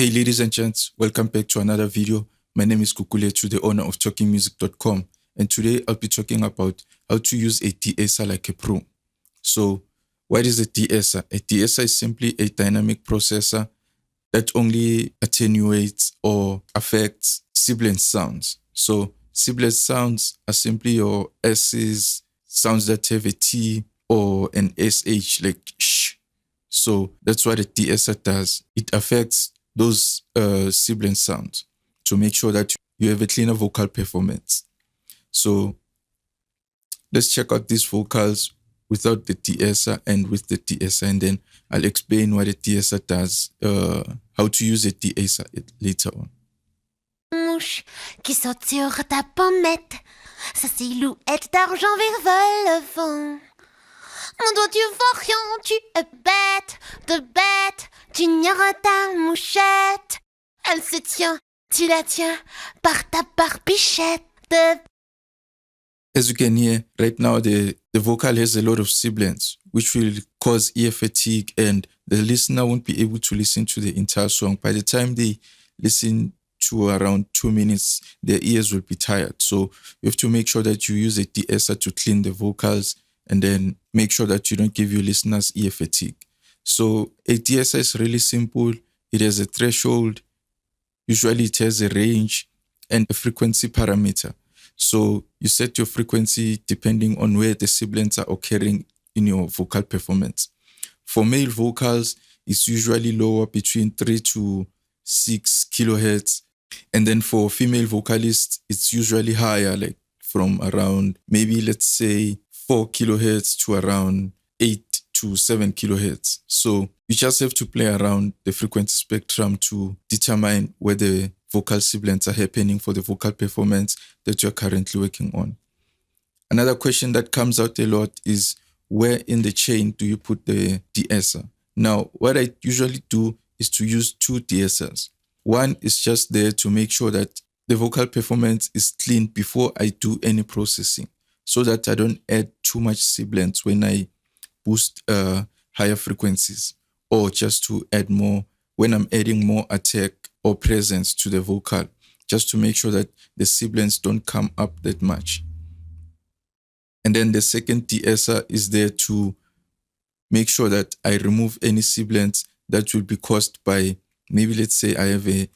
Hey ladies and gents, welcome back to another video. My name is Kukulethu, the owner of TalkingMusic.com, and today I'll be talking about how to use a de-esser like a pro. So what is a de-esser? A de-esser is simply a dynamic processor that only attenuates or affects sibilant sounds. So sibilant sounds are simply your S's, sounds that have a T or an SH like sh. So that's what a de-esser does. It affects those sibilant sounds to make sure that you have a cleaner vocal performance. So let's check out these vocals without the de-esser and with the de-esser, and then I'll explain what a de-esser does, how to use a de-esser later on. Mouche qui saute sur ta pommette, sa silhouette d'argent virevole le vent. Mon doigt, tu vois rien, tu es bête, de bête, tu ignores ta mouchette. Elle se tient, tu la tiens, par ta barbichette de... As you can hear, right now the vocal has a lot of sibilants, which will cause ear fatigue, and the listener won't be able to listen to the entire song. By the time they listen to around 2 minutes, their ears will be tired. So you have to make sure that you use a de-esser to clean the vocals, and then make sure that you don't give your listeners ear fatigue. So a de-esser is really simple. It has a threshold. Usually it has a range and a frequency parameter. So you set your frequency depending on where the sibilants are occurring in your vocal performance. For male vocals, it's usually lower, between 3 to 6 kilohertz. And then for female vocalists, it's usually higher, like from around maybe, let's say, 4 kilohertz to around 8 to 7 kilohertz. So you just have to play around the frequency spectrum to determine where the vocal sibilants are happening for the vocal performance that you're currently working on. Another question that comes out a lot is, where in the chain do you put the de-esser? Now, what I usually do is to use 2 de-essers. One is just there to make sure that the vocal performance is clean before I do any processing, so that I don't add too much sibilants when I boost higher frequencies, or just to add more when I'm adding more attack or presence to the vocal, just to make sure that the sibilants don't come up that much. And then the second de-esser is there to make sure that I remove any sibilants that will be caused by, maybe let's say I have a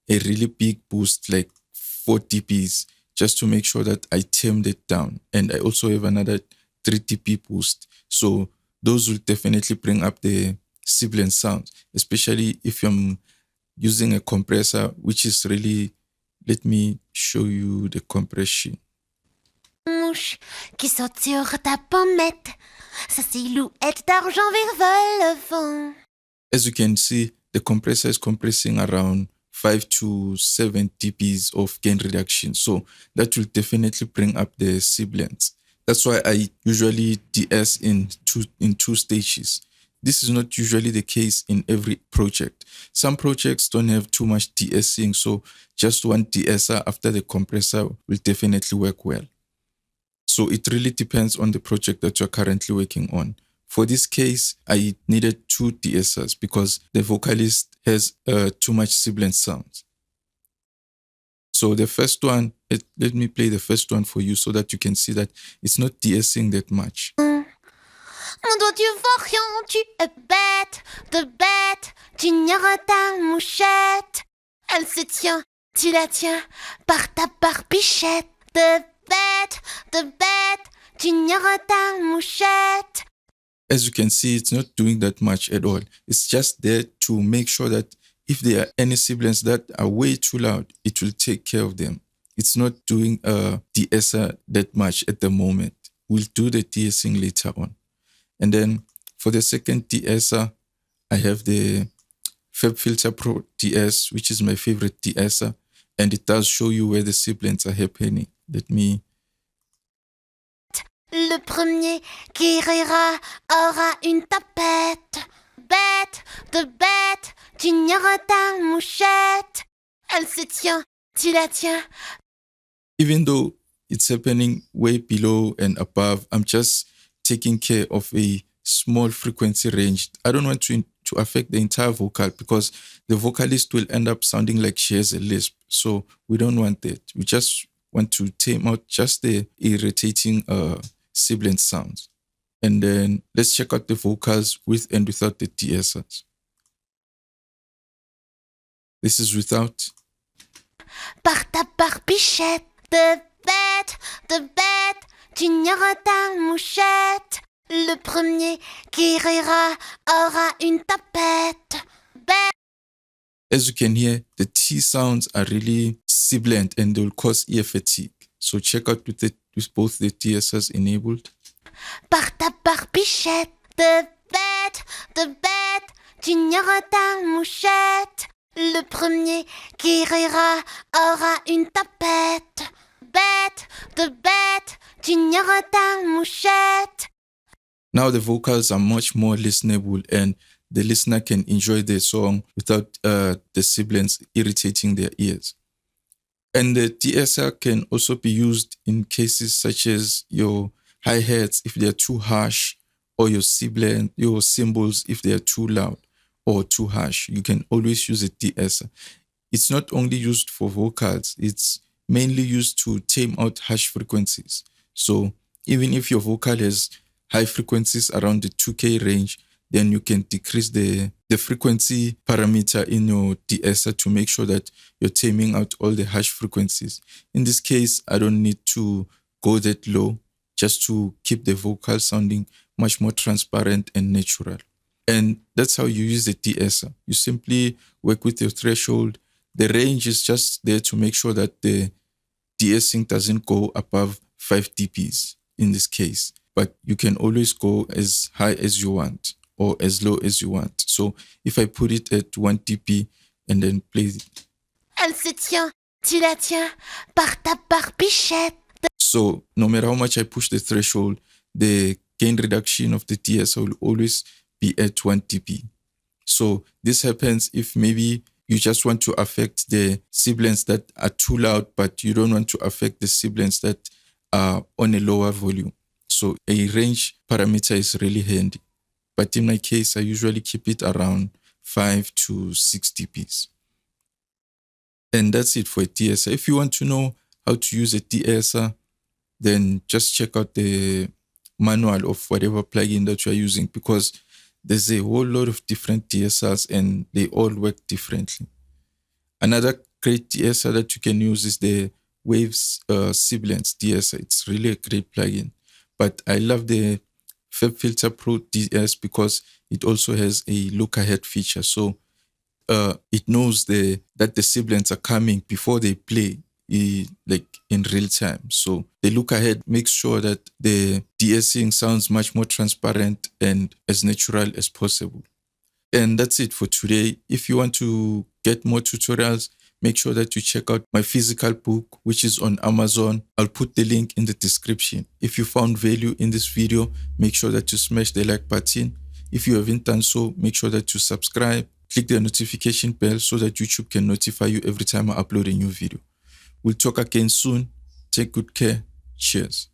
really big boost, like 4 dBs, just to make sure that I tamed it down. And I also have another 3 dB boost. So those will definitely bring up the sibilant sounds, especially if I'm using a compressor, which is really, let me show you the compression. Mouche qui saute sur ta pommette, sa silhouette d'argent virevole le vent. As you can see, the compressor is compressing around 5 to 7 dBs of gain reduction. So that will definitely bring up the sibilants. That's why I usually de-ess in two stages. This is not usually the case in every project. Some projects don't have too much de-essing, so just one de-esser after the compressor will definitely work well. So it really depends on the project that you're currently working on. For this case, I needed 2 de-essers because the vocalist has too much sibilant sounds. So the first one, let me play the first one for you so that you can see that it's not de-essing that much. Mon doigt, tu vois rien, tu es bête, de bête, tu ignores ta mouchette. Elle se tient, tu la tiens, par ta barbichette. De bête, tu ignores ta mouchette. As you can see, it's not doing that much at all. It's just there to make sure that if there are any sibilants that are way too loud, it will take care of them. It's not doing a de-esser that much at the moment. We'll do the de-essing later on. And then for the second de-esser, I have the FabFilter Pro DS, which is my favorite de-esser, and it does show you where the sibilants are happening. Let me... Le premier qui rira aura une tapette. Bête, de bête, tu ignores ta mouchette. Elle se tient, tu la tiens. Even though it's happening way below and above, I'm just taking care of a small frequency range. I don't want to to affect the entire vocal, because the vocalist will end up sounding like she has a lisp. So we don't want that. We just want to tame out just the irritating sibilant sounds. And then let's check out the vocals with and without the de-essers. This is without. Par ta barbichette de bête, tu ignores ta mouchette. Le premier qui rira aura une tapette. As you can hear, the T sounds are really sibilant and they will cause ear fatigue. So check out with both the de-essers enabled. Par ta barbichette de bête, tu ignores ta mouchette. Le premier qui rira aura une tapette. Bête, tu ignores ta mouchette. Now the vocals are much more listenable and the listener can enjoy the song without the sibilants irritating their ears. And the de-esser can also be used in cases such as your hi-hats if they're too harsh, or your cymbals if they're too loud or too harsh. You can always use a de-esser. It's not only used for vocals, it's mainly used to tame out harsh frequencies. So even if your vocal has high frequencies around the 2K range, then you can decrease the frequency parameter in your de-esser to make sure that you're taming out all the harsh frequencies. In this case, I don't need to go that low just to keep the vocal sounding much more transparent and natural. And that's how you use the de-esser. You simply work with your threshold. The range is just there to make sure that the de-essing doesn't go above 5 dBs in this case. But you can always go as high as you want or as low as you want. So if I put it at 1 dB and then play it. Elle se tient, tu la tiens, par ta barbichette. So no matter how much I push the threshold, the gain reduction of the de-esser will always be at 1 dB. So this happens if maybe you just want to affect the sibilants that are too loud, but you don't want to affect the sibilants that are on a lower volume. So a range parameter is really handy. But in my case, I usually keep it around 5 to 6 dBs. And that's it for a de-esser. If you want to know how to use a de-esser, then just check out the manual of whatever plugin that you are using, because there's a whole lot of different de-essers and they all work differently. Another great de-esser that you can use is the Waves Sibilants de-esser. It's really a great plugin. But I love the FabFilter Pro DS because it also has a look ahead feature. So it knows that the sibilants are coming before they play, like in real time. So the look ahead makes sure that the de-essing sounds much more transparent and as natural as possible. And that's it for today. If you want to get more tutorials, make sure that you check out my physical book, which is on Amazon. I'll put the link in the description. If you found value in this video, make sure that you smash the like button. If you haven't done so, make sure that you subscribe. Click the notification bell so that YouTube can notify you every time I upload a new video. We'll talk again soon. Take good care. Cheers.